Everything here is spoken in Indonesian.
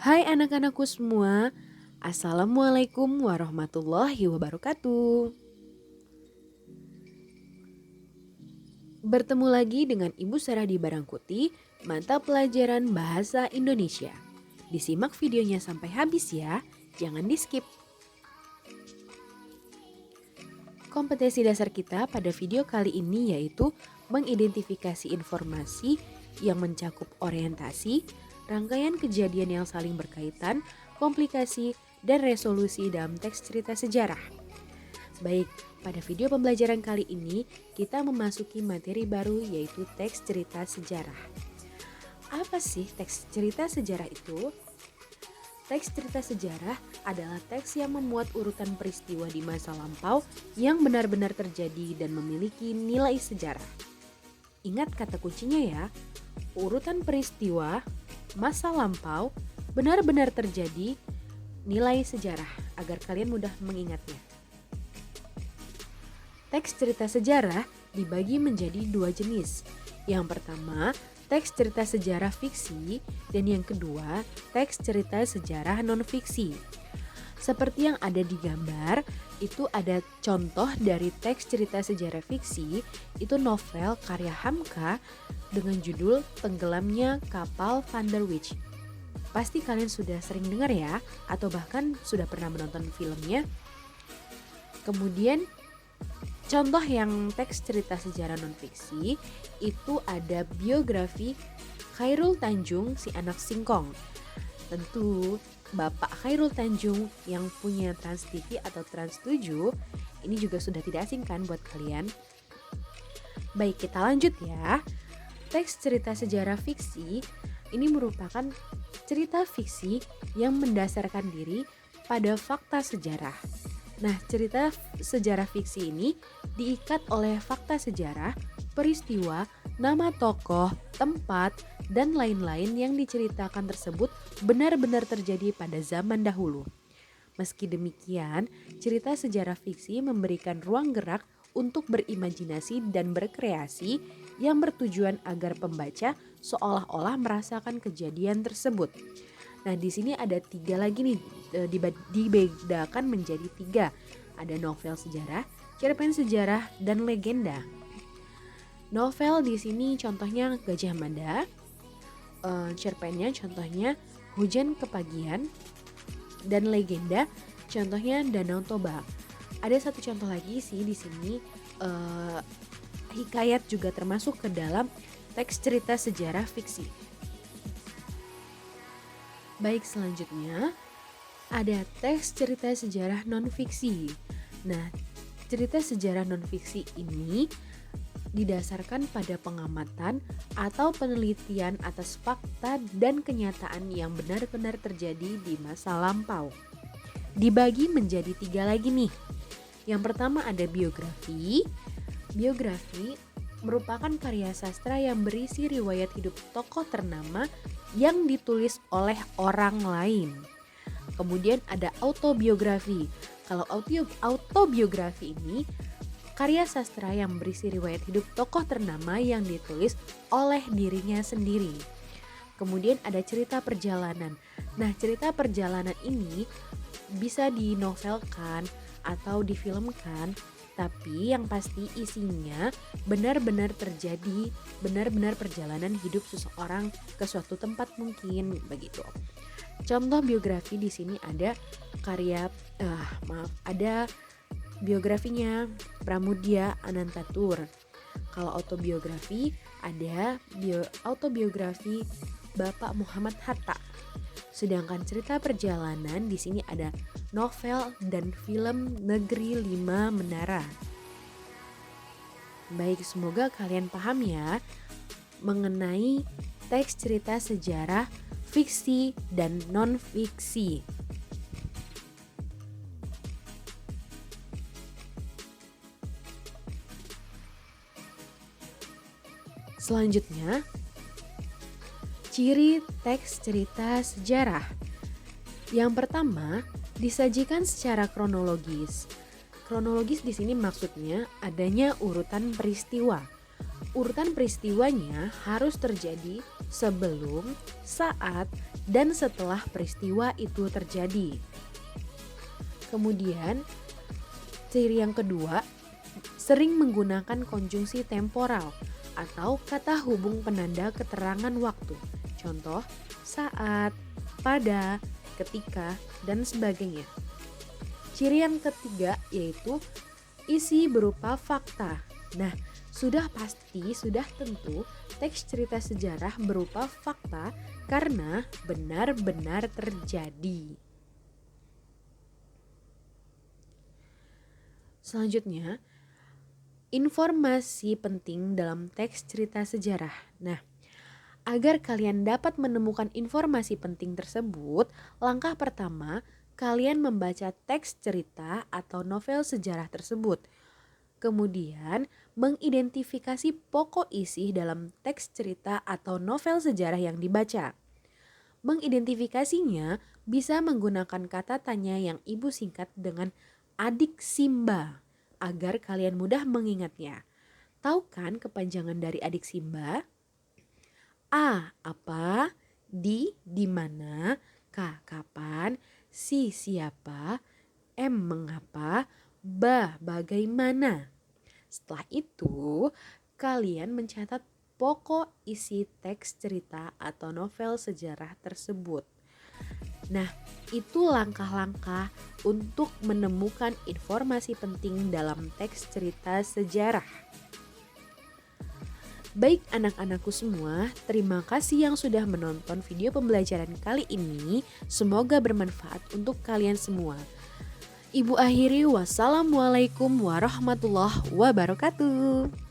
Hai anak-anakku semua, Assalamualaikum warahmatullahi wabarakatuh. Bertemu lagi dengan Ibu Sarah di Barangkuti, mata pelajaran Bahasa Indonesia. Disimak videonya sampai habis ya, jangan di skip. Kompetensi dasar kita pada video kali ini yaitu mengidentifikasi informasi yang mencakup orientasi, rangkaian kejadian yang saling berkaitan, komplikasi, dan resolusi dalam teks cerita sejarah. Baik, pada video pembelajaran kali ini kita memasuki materi baru yaitu teks cerita sejarah. Apa sih teks cerita sejarah itu? Teks cerita sejarah adalah teks yang memuat urutan peristiwa di masa lampau yang benar-benar terjadi dan memiliki nilai sejarah. Ingat kata kuncinya ya, urutan peristiwa, masa lampau, benar-benar terjadi, nilai sejarah agar kalian mudah mengingatnya. Teks cerita sejarah dibagi menjadi dua jenis. Yang pertama, teks cerita sejarah fiksi dan yang kedua, teks cerita sejarah non-fiksi. Seperti yang ada di gambar, itu ada contoh dari teks cerita sejarah fiksi, itu novel karya Hamka dengan judul Tenggelamnya Kapal Van der Wijk. Pasti kalian sudah sering dengar ya, atau bahkan sudah pernah menonton filmnya. Kemudian contoh yang teks cerita sejarah non-fiksi itu ada biografi Khairul Tanjung si anak singkong. Tentu Bapak Khairul Tanjung yang punya Trans TV atau Trans 7 ini juga sudah tidak asing kan buat kalian. Baik, kita lanjut ya. Teks cerita sejarah fiksi ini merupakan cerita fiksi yang mendasarkan diri pada fakta sejarah. Nah, cerita sejarah fiksi ini diikat oleh fakta sejarah, peristiwa, nama tokoh, tempat, dan lain-lain yang diceritakan tersebut benar-benar terjadi pada zaman dahulu. Meski demikian, cerita sejarah fiksi memberikan ruang gerak untuk berimajinasi dan berkreasi yang bertujuan agar pembaca seolah-olah merasakan kejadian tersebut. Nah, di sini ada tiga lagi nih, dibedakan menjadi tiga. Ada novel sejarah, cerpen sejarah, dan legenda. Novel di sini contohnya Gajah Mada, cerpennya contohnya Hujan Kepagian, dan legenda contohnya Danau Toba. Ada satu contoh lagi sih di sini, hikayat juga termasuk ke dalam teks cerita sejarah fiksi. Baik, selanjutnya ada teks cerita sejarah non-fiksi. Nah, cerita sejarah non-fiksi ini didasarkan pada pengamatan atau penelitian atas fakta dan kenyataan yang benar-benar terjadi di masa lampau. Dibagi menjadi tiga lagi nih. Yang pertama ada biografi. Biografi merupakan karya sastra yang berisi riwayat hidup tokoh ternama yang ditulis oleh orang lain. Kemudian ada autobiografi. Kalau autobiografi ini karya sastra yang berisi riwayat hidup tokoh ternama yang ditulis oleh dirinya sendiri. Kemudian ada cerita perjalanan. Nah, cerita perjalanan ini bisa dinovelkan atau difilmkan, tapi yang pasti isinya benar-benar terjadi, benar-benar perjalanan hidup seseorang ke suatu tempat mungkin begitu. Contoh biografi di sini ada ada biografinya Pramudia Anantatur. Kalau autobiografi ada autobiografi Bapak Muhammad Hatta. Sedangkan cerita perjalanan di sini ada novel dan film Negeri Lima Menara. Baik, semoga kalian paham ya mengenai teks cerita sejarah fiksi dan non-fiksi. Selanjutnya, ciri teks cerita sejarah. Yang pertama, disajikan secara kronologis. Kronologis di sini maksudnya adanya urutan peristiwa. Urutan peristiwanya harus terjadi sebelum, saat, dan setelah peristiwa itu terjadi. Kemudian, ciri yang kedua, sering menggunakan konjungsi temporal atau kata hubung penanda keterangan waktu. Contoh, saat, pada, ketika, dan sebagainya. Ciri yang ketiga yaitu isi berupa fakta. Nah, sudah pasti, sudah tentu teks cerita sejarah berupa fakta karena benar-benar terjadi. Selanjutnya, informasi penting dalam teks cerita sejarah. Nah, agar kalian dapat menemukan informasi penting tersebut, langkah pertama, kalian membaca teks cerita atau novel sejarah tersebut. Kemudian, mengidentifikasi pokok isi dalam teks cerita atau novel sejarah yang dibaca. Mengidentifikasinya bisa menggunakan kata tanya yang ibu singkat dengan adik Simba agar kalian mudah mengingatnya. Tahu kan kepanjangan dari adik Simba? A. Apa? Di mana? K. Kapan? Si. Siapa? M. Mengapa? Bagaimana? Setelah itu, kalian mencatat pokok isi teks cerita atau novel sejarah tersebut. Nah, itu langkah-langkah untuk menemukan informasi penting dalam teks cerita sejarah. Baik anak-anakku semua, terima kasih yang sudah menonton video pembelajaran kali ini. Semoga bermanfaat untuk kalian semua. Ibu akhiri, wassalamualaikum warahmatullahi wabarakatuh.